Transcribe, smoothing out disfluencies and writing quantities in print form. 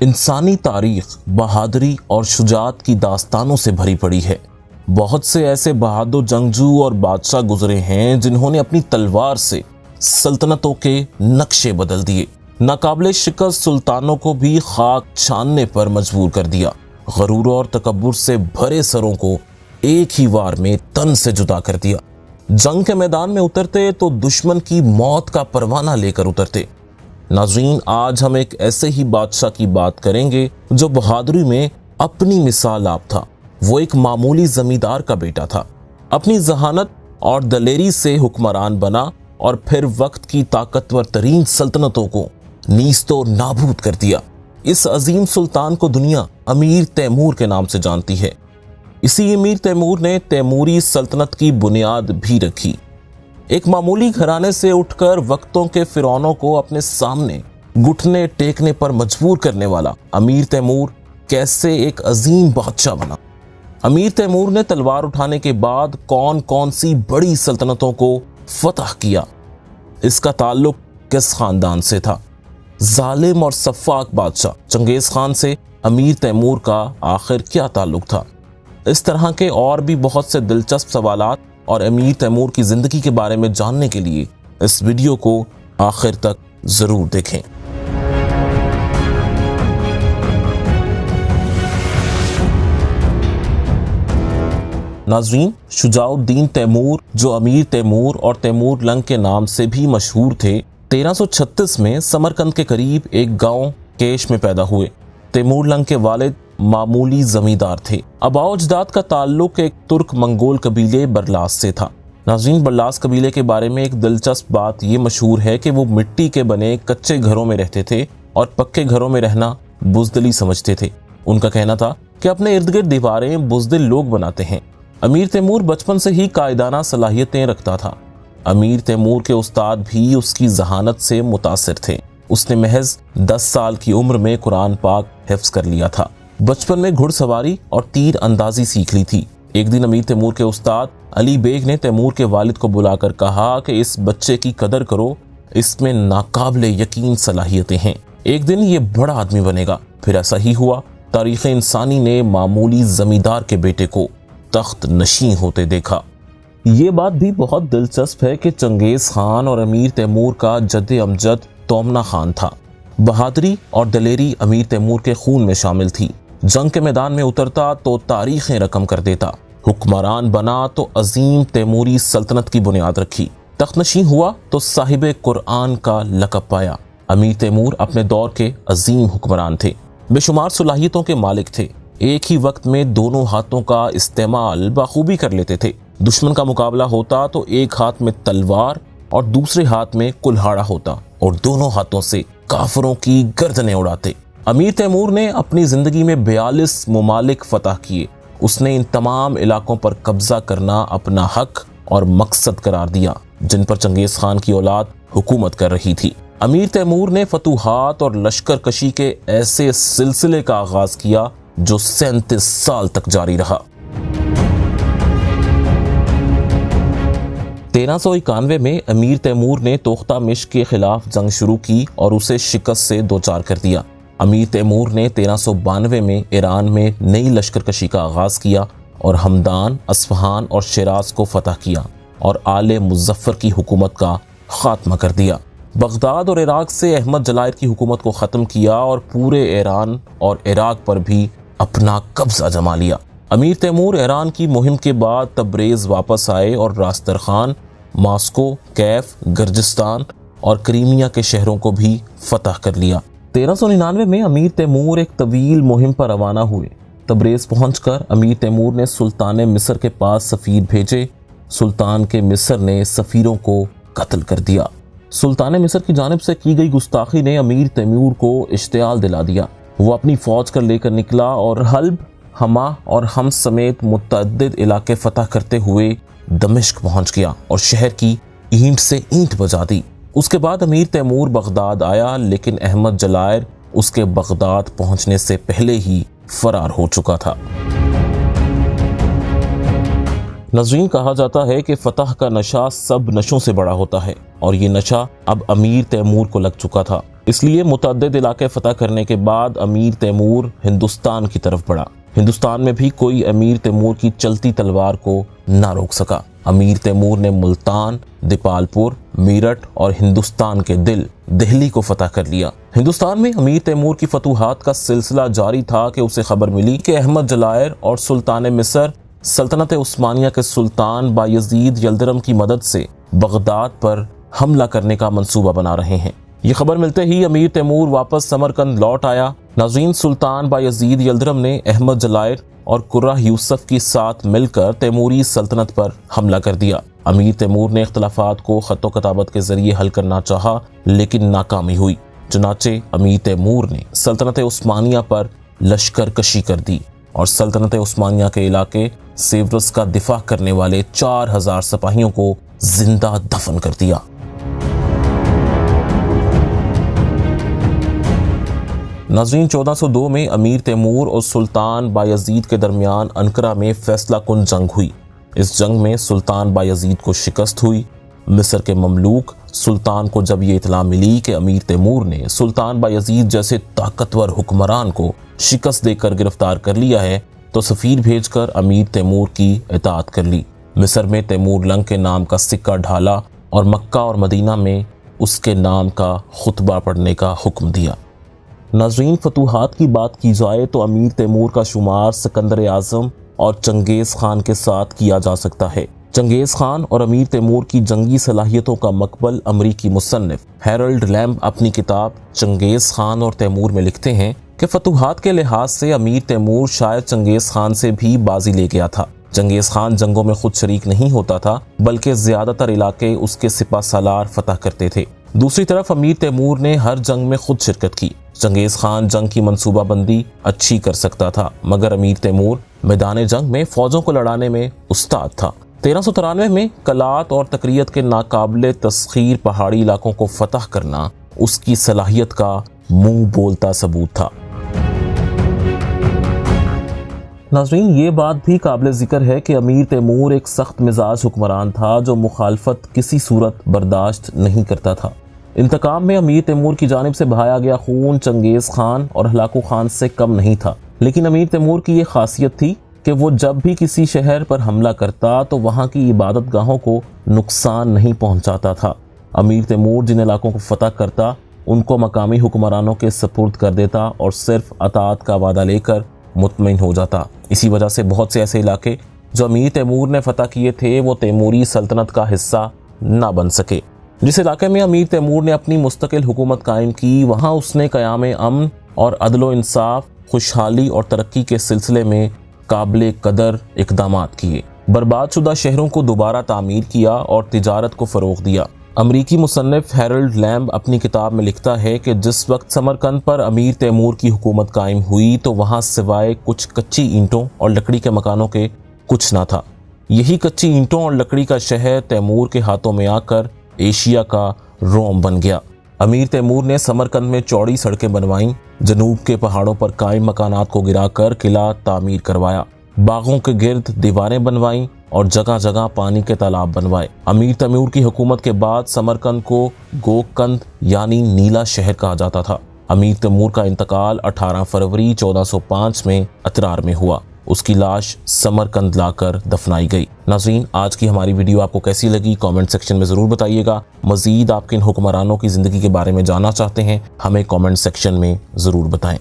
انسانی تاریخ بہادری اور شجاعت کی داستانوں سے بھری پڑی ہے۔ بہت سے ایسے بہادر جنگجو اور بادشاہ گزرے ہیں جنہوں نے اپنی تلوار سے سلطنتوں کے نقشے بدل دیے، ناقابل شکست سلطانوں کو بھی خاک چھاننے پر مجبور کر دیا، غرور اور تکبر سے بھرے سروں کو ایک ہی وار میں تن سے جدا کر دیا۔ جنگ کے میدان میں اترتے تو دشمن کی موت کا پروانہ لے کر اترتے۔ ناظرین، آج ہم ایک ایسے ہی بادشاہ کی بات کریں گے جو بہادری میں اپنی مثال آپ تھا۔ وہ ایک معمولی زمیندار کا بیٹا تھا، اپنی ذہانت اور دلیری سے حکمران بنا اور پھر وقت کی طاقتور ترین سلطنتوں کو نیست و نابود کر دیا۔ اس عظیم سلطان کو دنیا امیر تیمور کے نام سے جانتی ہے۔ اسی امیر تیمور نے تیموری سلطنت کی بنیاد بھی رکھی۔ ایک معمولی گھرانے سے اٹھ کر وقتوں کے فرعونوں کو اپنے سامنے گھٹنے ٹیکنے پر مجبور کرنے والا امیر تیمور کیسے ایک عظیم بادشاہ بنا۔ امیر تیمور نے تلوار اٹھانے کے بعد کون کون سی بڑی سلطنتوں کو فتح کیا؟ اس کا تعلق کس خاندان سے تھا؟ ظالم اور سفاک بادشاہ چنگیز خان سے امیر تیمور کا آخر کیا تعلق تھا؟ اس طرح کے اور بھی بہت سے دلچسپ سوالات اور امیر تیمور کی زندگی کے بارے میں جاننے کے لیے اس ویڈیو کو آخر تک ضرور دیکھیں۔ ناظرین، شجاع الدین تیمور جو امیر تیمور اور تیمور لنگ کے نام سے بھی مشہور تھے، 1336 میں سمرقند کے قریب ایک گاؤں کیش میں پیدا ہوئے۔ تیمور لنگ کے والد معمولی زمیندار تھے۔ آباء و اجداد کا تعلق ایک ترک منگول قبیلے برلاس سے تھا۔ ناظرین، برلاس قبیلے کے بارے میں ایک دلچسپ بات یہ مشہور ہے کہ وہ مٹی کے بنے کچے گھروں میں رہتے تھے اور پکے گھروں میں رہنا بزدلی سمجھتے تھے۔ ان کا کہنا تھا کہ اپنے ارد گرد دیواریں بزدل لوگ بناتے ہیں۔ امیر تیمور بچپن سے ہی قائدانہ صلاحیتیں رکھتا تھا۔ امیر تیمور کے استاد بھی اس کی ذہانت سے متاثر تھے۔ اس نے محض 10 سال کی عمر میں قرآن پاک حفظ کر لیا تھا۔ بچپن میں گھڑ سواری اور تیر اندازی سیکھ لی تھی۔ ایک دن امیر تیمور کے استاد علی بیگ نے تیمور کے والد کو بلا کر کہا کہ اس بچے کی قدر کرو، اس میں ناقابل یقین صلاحیتیں ہیں، ایک دن یہ بڑا آدمی بنے گا۔ پھر ایسا ہی ہوا۔ تاریخ انسانی نے معمولی زمیندار کے بیٹے کو تخت نشین ہوتے دیکھا۔ یہ بات بھی بہت دلچسپ ہے کہ چنگیز خان اور امیر تیمور کا جد امجد تومنا خان تھا۔ بہادری اور دلیری امیر تیمور کے خون میں شامل تھی۔ جنگ کے میدان میں اترتا تو تاریخیں رقم کر دیتا، حکمران بنا تو عظیم تیموری سلطنت کی بنیاد رکھی، تخت نشین ہوا تو صاحب قرآن کا لقب پایا۔ امیر تیمور اپنے دور کے عظیم حکمران تھے، بے شمار صلاحیتوں کے مالک تھے، ایک ہی وقت میں دونوں ہاتھوں کا استعمال بخوبی کر لیتے تھے۔ دشمن کا مقابلہ ہوتا تو ایک ہاتھ میں تلوار اور دوسرے ہاتھ میں کلہاڑا ہوتا اور دونوں ہاتھوں سے کافروں کی گردنیں اڑاتے۔ امیر تیمور نے اپنی زندگی میں 42 ممالک فتح کیے۔ اس نے ان تمام علاقوں پر قبضہ کرنا اپنا حق اور مقصد قرار دیا جن پر چنگیز خان کی اولاد حکومت کر رہی تھی۔ امیر تیمور نے فتوحات اور لشکر کشی کے ایسے سلسلے کا آغاز کیا جو 37 سال تک جاری رہا۔ 1391 میں امیر تیمور نے توختہ مشق کے خلاف جنگ شروع کی اور اسے شکست سے دوچار کر دیا۔ امیر تیمور نے 1392 میں ایران میں نئی لشکر کشی کا آغاز کیا اور ہمدان، اصفہان اور شیراز کو فتح کیا اور آل مظفر کی حکومت کا خاتمہ کر دیا۔ بغداد اور عراق سے احمد جلائر کی حکومت کو ختم کیا اور پورے ایران اور عراق پر بھی اپنا قبضہ جما لیا۔ امیر تیمور ایران کی مہم کے بعد تبریز واپس آئے اور راسترخان، ماسکو، کیف، گرجستان اور کریمیا کے شہروں کو بھی فتح کر لیا۔ 1399 میں امیر تیمور ایک طویل مہم پر روانہ ہوئے۔ تبریز پہنچ کر امیر تیمور نے سلطان مصر کے پاس سفیر بھیجے۔ سلطان کے مصر نے سفیروں کو قتل کر دیا۔ سلطان مصر کی جانب سے کی گئی گستاخی نے امیر تیمور کو اشتعال دلا دیا۔ وہ اپنی فوج کر لے کر نکلا اور حلب، حما اور حمص سمیت متعدد علاقے فتح کرتے ہوئے دمشق پہنچ گیا اور شہر کی اینٹ سے اینٹ بجا دی۔ اس کے بعد امیر تیمور بغداد آیا، لیکن احمد جلائر اس کے بغداد پہنچنے سے پہلے ہی فرار ہو چکا تھا۔ ناظرین، کہا جاتا ہے کہ فتح کا نشہ سب نشوں سے بڑا ہوتا ہے اور یہ نشہ اب امیر تیمور کو لگ چکا تھا۔ اس لیے متعدد علاقے فتح کرنے کے بعد امیر تیمور ہندوستان کی طرف بڑھا۔ ہندوستان میں بھی کوئی امیر تیمور کی چلتی تلوار کو نہ روک سکا۔ امیر تیمور نے ملتان، دیپالپور، میرٹھ اور ہندوستان کے دل دہلی کو فتح کر لیا۔ ہندوستان میں امیر تیمور کی فتوحات کا سلسلہ جاری تھا کہ اسے خبر ملی کہ احمد جلائر اور سلطان مصر سلطنت عثمانیہ کے سلطان بایزید یلدرم کی مدد سے بغداد پر حملہ کرنے کا منصوبہ بنا رہے ہیں۔ یہ خبر ملتے ہی امیر تیمور واپس سمرقند لوٹ آیا۔ ناظرین، سلطان بایزید یلدرم نے احمد جلائر اور قرہ یوسف کی ساتھ مل کر تیموری سلطنت پر حملہ کر دیا۔ امیر تیمور نے اختلافات کو خط و کتابت کے ذریعے حل کرنا چاہا لیکن ناکامی ہوئی۔ چنانچہ امیر تیمور نے سلطنت عثمانیہ پر لشکر کشی کر دی اور سلطنت عثمانیہ کے علاقے سیورس کا دفاع کرنے والے 4000 سپاہیوں کو زندہ دفن کر دیا۔ ناظرین، 1402 میں امیر تیمور اور سلطان بایزید کے درمیان انقرہ میں فیصلہ کن جنگ ہوئی۔ اس جنگ میں سلطان بایزید کو شکست ہوئی۔ مصر کے مملوک سلطان کو جب یہ اطلاع ملی کہ امیر تیمور نے سلطان بایزید جیسے طاقتور حکمران کو شکست دے کر گرفتار کر لیا ہے تو سفیر بھیج کر امیر تیمور کی اطاعت کر لی۔ مصر میں تیمور لنگ کے نام کا سکہ ڈھالا اور مکہ اور مدینہ میں اس کے نام کا خطبہ پڑھنے کا حکم دیا۔ ناظرین، فتوحات کی بات کی جائے تو امیر تیمور کا شمار سکندر اعظم اور چنگیز خان کے ساتھ کیا جا سکتا ہے۔ چنگیز خان اور امیر تیمور کی جنگی صلاحیتوں کا مقبل امریکی مصنف ہیرلڈ لیمب اپنی کتاب چنگیز خان اور تیمور میں لکھتے ہیں کہ فتوحات کے لحاظ سے امیر تیمور شاید چنگیز خان سے بھی بازی لے گیا تھا۔ چنگیز خان جنگوں میں خود شریک نہیں ہوتا تھا بلکہ زیادہ تر علاقے اس کے سپہ سالار فتح کرتے تھے۔ دوسری طرف امیر تیمور نے ہر جنگ میں خود شرکت کی۔ چنگیز خان جنگ کی منصوبہ بندی اچھی کر سکتا تھا مگر امیر تیمور میدان جنگ میں فوجوں کو لڑانے میں استاد تھا۔ 1393 میں کلات اور تقریت کے ناقابل تسخیر پہاڑی علاقوں کو فتح کرنا اس کی صلاحیت کا منہ بولتا ثبوت تھا۔ ناظرین، یہ بات بھی قابل ذکر ہے کہ امیر تیمور ایک سخت مزاج حکمران تھا جو مخالفت کسی صورت برداشت نہیں کرتا تھا۔ انتقام میں امیر تیمور کی جانب سے بہایا گیا خون چنگیز خان اور ہلاکو خان سے کم نہیں تھا، لیکن امیر تیمور کی یہ خاصیت تھی کہ وہ جب بھی کسی شہر پر حملہ کرتا تو وہاں کی عبادت گاہوں کو نقصان نہیں پہنچاتا تھا۔ امیر تیمور جن علاقوں کو فتح کرتا ان کو مقامی حکمرانوں کے سپرد کر دیتا اور صرف اطاعت کا وعدہ لے کر مطمئن ہو جاتا۔ اسی وجہ سے بہت سے ایسے علاقے جو امیر تیمور نے فتح کیے تھے وہ تیموری سلطنت کا حصہ نہ بن سکے۔ جس علاقے میں امیر تیمور نے اپنی مستقل حکومت قائم کی وہاں اس نے قیام امن اور عدل و انصاف، خوشحالی اور ترقی کے سلسلے میں قابل قدر اقدامات کیے۔ برباد شدہ شہروں کو دوبارہ تعمیر کیا اور تجارت کو فروغ دیا۔ امریکی مصنف ہیرلڈ لیمب اپنی کتاب میں لکھتا ہے کہ جس وقت سمرقند پر امیر تیمور کی حکومت قائم ہوئی تو وہاں سوائے کچھ کچی اینٹوں اور لکڑی کے مکانوں کے کچھ نہ تھا۔ یہی کچی اینٹوں اور لکڑی کا شہر تیمور کے ہاتھوں میں آ کر ایشیا کا روم بن گیا۔ امیر تیمور نے سمرقند میں چوڑی سڑکیں بنوائیں، جنوب کے پہاڑوں پر قائم مکانات کو گرا کر قلعہ تعمیر کروایا، باغوں کے گرد دیواریں بنوائیں اور جگہ جگہ پانی کے تالاب بنوائے۔ امیر تیمور کی حکومت کے بعد سمرقند کو گوکند یعنی نیلا شہر کہا جاتا تھا۔ امیر تیمور کا انتقال 18 فروری 1405 میں اترار میں ہوا۔ اس کی لاش سمرقند لا کر دفنائی گئی۔ ناظرین، آج کی ہماری ویڈیو آپ کو کیسی لگی کامنٹ سیکشن میں ضرور بتائیے گا۔ مزید آپ کن حکمرانوں کی زندگی کے بارے میں جاننا چاہتے ہیں ہمیں کامنٹ سیکشن میں ضرور بتائیں۔